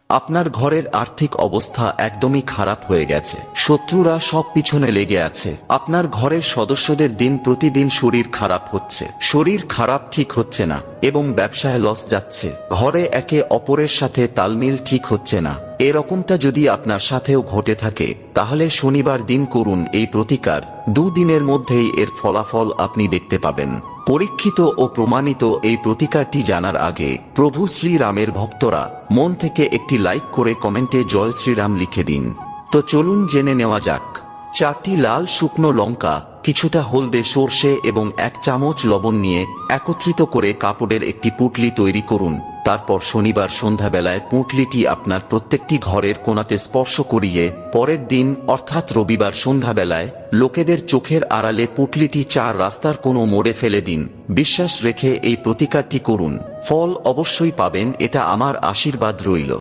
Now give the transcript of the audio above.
আপনার ঘরের আর্থিক অবস্থা একদমই খারাপ হয়ে গেছে, শত্রুরা সব পিছনে লেগে আছে। আপনার ঘরের সদস্যদের দিন প্রতিদিন শরীর খারাপ হচ্ছে, শরীর খারাপ ঠিক হচ্ছে না এবং ব্যবসায় লস যাচ্ছে। ঘরে একে অপরের সাথে তালমিল ঠিক হচ্ছে না। এরকমটা যদি আপনার সাথেও ঘটে থাকে তাহলে শনিবার দিন করুন এই প্রতিকার। 2 দিনের মধ্যেই এর ফলাফল আপনি দেখতে পাবেন। পরীক্ষিত ও প্রমাণিত এই প্রতিকারটি জানার আগে প্রভু শ্রীরামের ভক্তরা মন থেকে একটি লাইক করে কমেন্টে জয় শ্রীরাম লিখে দিন। তো চলুন জেনে নেওয়া যাক। 4টি লাল শুকনো লঙ্কা, কিছুটা হলদে সর্ষে এবং 1 চামচ লবণ নিয়ে একত্রিত করে কাপড়ের একটি পুঁটলি তৈরি করুন। তারপর শনিবার সন্ধ্যাবেলায় পুঁটলিটি আপনার প্রত্যেকটি ঘরের কোণাতে স্পর্শ করিয়ে পরের দিন অর্থাৎ রবিবার সন্ধ্যাবেলায় লোকেদের চোখের আড়ালে পুঁটলিটি 4 রাস্তার কোনো মোড়ে ফেলে দিন। বিশ্বাস রেখে এই প্রতিকারটি করুন, ফল অবশ্যই পাবেন, এটা আমার আশীর্বাদ রইল।